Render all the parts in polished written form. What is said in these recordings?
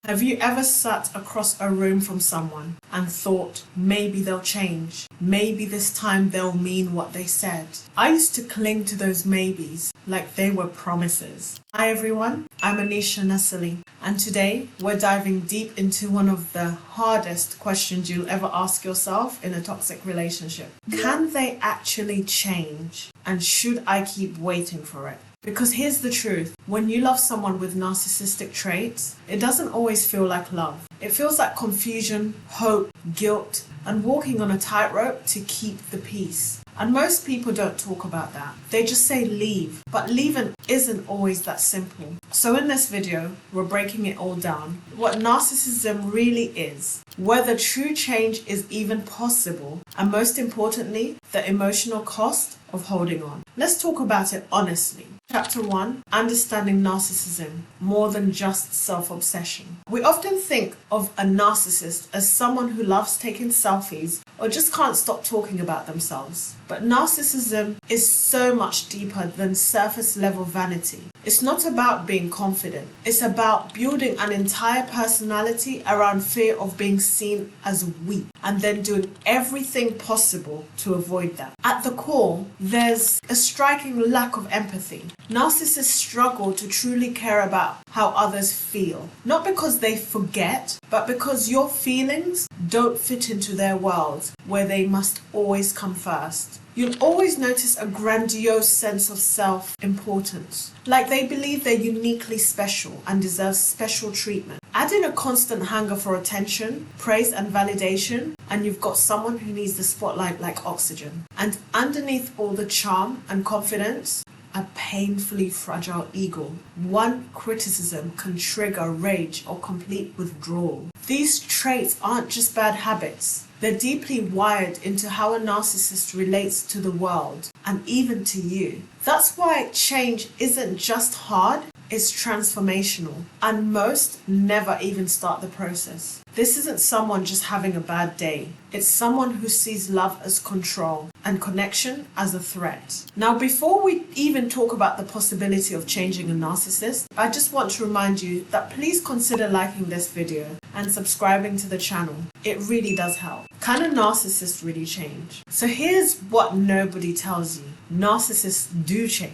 Have you ever sat across a room from someone and thought, maybe they'll change? Maybe this time they'll mean what they said? I used to cling to those maybes like they were promises. Hi everyone, I'm Anisha Nassali, and today we're diving deep into one of the hardest questions you'll ever ask yourself in a toxic relationship. Can they actually change? And should I keep waiting for it? Because here's the truth, when you love someone with narcissistic traits, it doesn't always feel like love. It feels like confusion, hope, guilt, and walking on a tightrope to keep the peace. And most people don't talk about that. They just say leave, but leaving isn't always that simple. So in this video, we're breaking it all down. What narcissism really is, whether true change is even possible, and most importantly, the emotional cost of holding on. Let's talk about it honestly. Chapter 1, Understanding Narcissism, more than just self-obsession. We often think of a narcissist as someone who loves taking selfies or just can't stop talking about themselves. But narcissism is so much deeper than surface level vanity. It's not about being confident. It's about building an entire personality around fear of being seen as weak and then doing everything possible to avoid that. At the core, there's a striking lack of empathy. Narcissists struggle to truly care about how others feel, not because they forget, but because your feelings don't fit into their world where they must always come first. You'll always notice a grandiose sense of self-importance, like they believe they're uniquely special and deserve special treatment. Add in a constant hunger for attention, praise and validation, and you've got someone who needs the spotlight like oxygen. And underneath all the charm and confidence, a painfully fragile ego. One criticism can trigger rage or complete withdrawal. These traits aren't just bad habits. They're deeply wired into how a narcissist relates to the world and even to you. That's why change isn't just hard, it's transformational. And most never even start the process. This isn't someone just having a bad day. It's someone who sees love as control and connection as a threat. Now, before we even talk about the possibility of changing a narcissist, I just want to remind you that please consider liking this video and subscribing to the channel. It really does help. Can a narcissist really change? So here's what nobody tells you. Narcissists do change,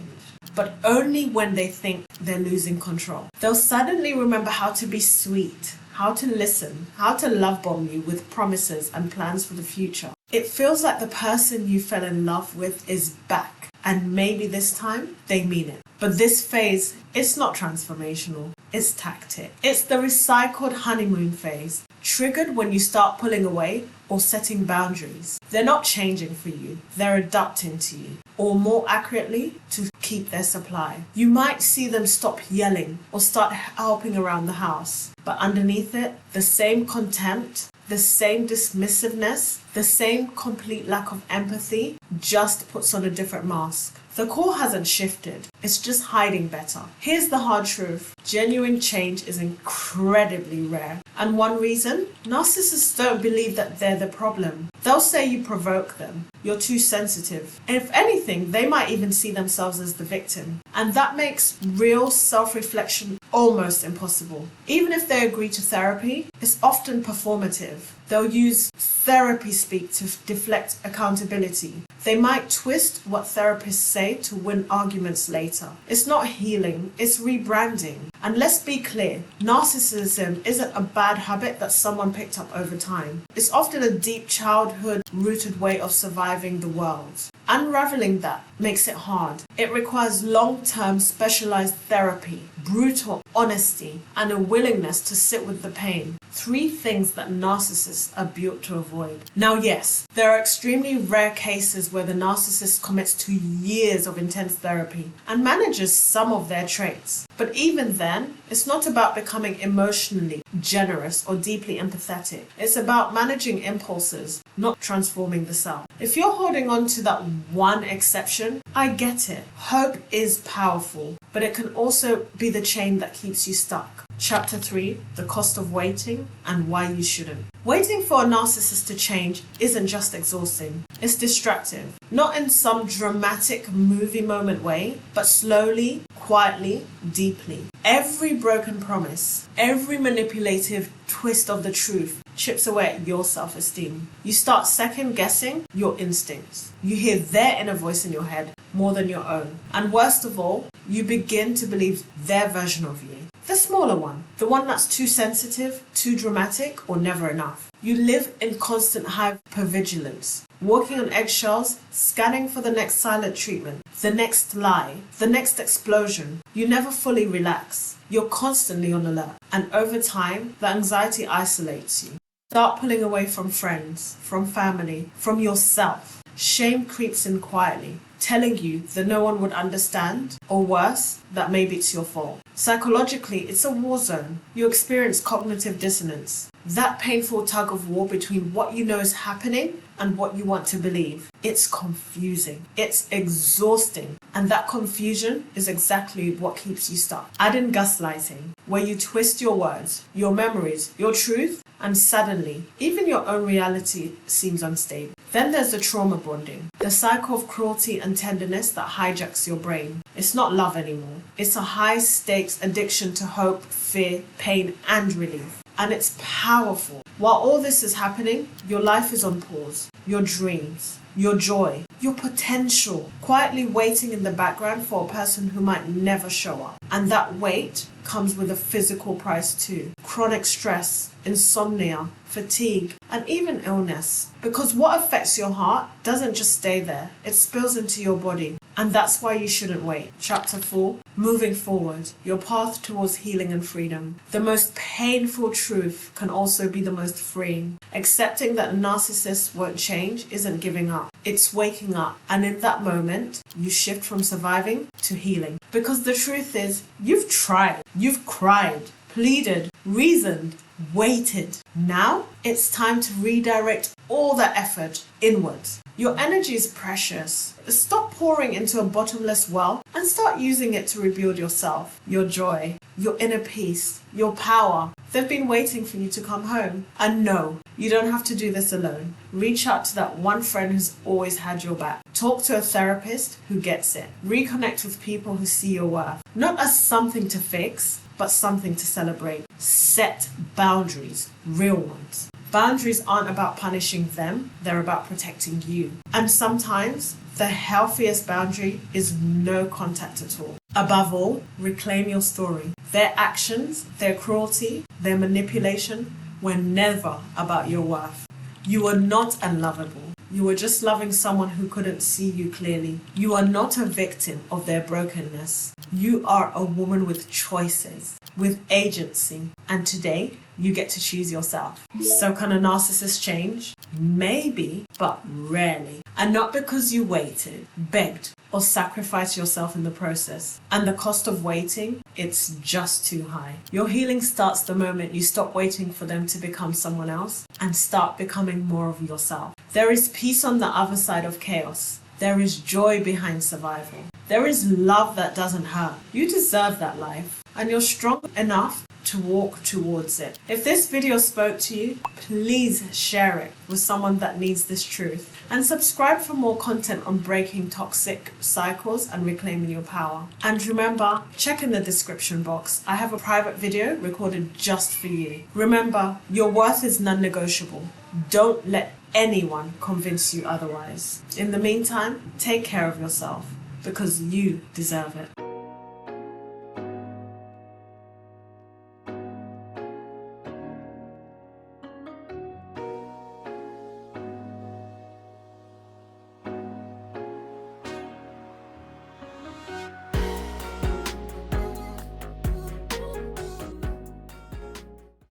but only when they think they're losing control. They'll suddenly remember how to be sweet, how to listen, how to love bomb you with promises and plans for the future. It feels like the person you fell in love with is back, and maybe this time they mean it. But this phase, it's not transformational, it's tactic. It's the recycled honeymoon phase, triggered when you start pulling away or setting boundaries. They're not changing for you, they're adapting to you, or more accurately, to keep their supply. You might see them stop yelling or start helping around the house, but underneath it, the same contempt, the same dismissiveness, the same complete lack of empathy, just puts on a different mask. The core hasn't shifted, it's just hiding better. Here's the hard truth. Genuine change is incredibly rare. And one reason? Narcissists don't believe that they're the problem. They'll say you provoke them, you're too sensitive. And if anything, they might even see themselves as the victim. And that makes real self-reflection almost impossible. Even if they agree to therapy, it's often performative. They'll use therapy speak to deflect accountability. They might twist what therapists say to win arguments later. It's not healing, it's rebranding. And let's be clear, narcissism isn't a bad habit that someone picked up over time. It's often a deep childhood-rooted way of surviving the world. Unraveling that makes it hard. It requires long-term specialized therapy, brutal honesty, and a willingness to sit with the pain. 3 things that narcissists are built to avoid. Now, yes, there are extremely rare cases where the narcissist commits to years of intense therapy and manages some of their traits. But even then, it's not about becoming emotionally generous or deeply empathetic. It's about managing impulses, not transforming the self. If you're holding on to that one exception, I get it. Hope is powerful, but it can also be the chain that keeps you stuck. Chapter 3, The Cost of Waiting and Why You Shouldn't. Waiting for a narcissist to change isn't just exhausting, it's distractive. Not in some dramatic movie moment way, but slowly, quietly, deeply. Every broken promise, every manipulative twist of the truth chips away at your self-esteem. You start second-guessing your instincts. You hear their inner voice in your head more than your own. And worst of all, you begin to believe their version of you. The smaller one, the one that's too sensitive, too dramatic, or never enough. You live in constant hypervigilance, walking on eggshells, scanning for the next silent treatment, the next lie, the next explosion. You never fully relax. You're constantly on alert. And over time, the anxiety isolates you. Start pulling away from friends, from family, from yourself. Shame creeps in quietly, telling you that no one would understand, or worse, that maybe it's your fault. Psychologically, it's a war zone. You experience cognitive dissonance, that painful tug of war between what you know is happening and what you want to believe. It's confusing. It's exhausting. And that confusion is exactly what keeps you stuck. Add in gaslighting, where you twist your words, your memories, your truth, and suddenly, even your own reality seems unstable. Then there's the trauma bonding, the cycle of cruelty and tenderness that hijacks your brain. It's not love anymore. It's a high-stakes addiction to hope, fear, pain, and relief. And it's powerful. While all this is happening, your life is on pause. Your dreams, your joy, your potential, quietly waiting in the background for a person who might never show up. And that wait comes with a physical price too. Chronic stress, insomnia, fatigue, and even illness. Because what affects your heart doesn't just stay there, it spills into your body. And that's why you shouldn't wait. Chapter 4, moving forward, your path towards healing and freedom. The most painful truth can also be the most freeing. Accepting that a narcissist won't change isn't giving up. It's waking up. And in that moment, you shift from surviving to healing. Because the truth is, you've tried, you've cried, pleaded, reasoned, waited. Now, it's time to redirect all that effort inwards. Your energy is precious. Stop pouring into a bottomless well and start using it to rebuild yourself, your joy, your inner peace, your power. They've been waiting for you to come home. And no, you don't have to do this alone. Reach out to that one friend who's always had your back. Talk to a therapist who gets it. Reconnect with people who see your worth. Not as something to fix, but something to celebrate. Set boundaries, real ones. Boundaries aren't about punishing them, they're about protecting you. And sometimes the healthiest boundary is no contact at all. Above all, reclaim your story. Their actions, their cruelty, their manipulation were never about your worth. You were not unlovable. You were just loving someone who couldn't see you clearly. You are not a victim of their brokenness. You are a woman with choices, with agency, and today you get to choose yourself. So can a narcissist change? Maybe, but rarely. And not because you waited, begged, or sacrificed yourself in the process. And the cost of waiting, it's just too high. Your healing starts the moment you stop waiting for them to become someone else and start becoming more of yourself. There is peace on the other side of chaos. There is joy behind survival. There is love that doesn't hurt. You deserve that life, and you're strong enough to walk towards it. If this video spoke to you, please share it with someone that needs this truth. And subscribe for more content on breaking toxic cycles and reclaiming your power. And remember, check in the description box. I have a private video recorded just for you. Remember, your worth is non-negotiable. Don't let anyone convince you otherwise. In the meantime, take care of yourself because you deserve it.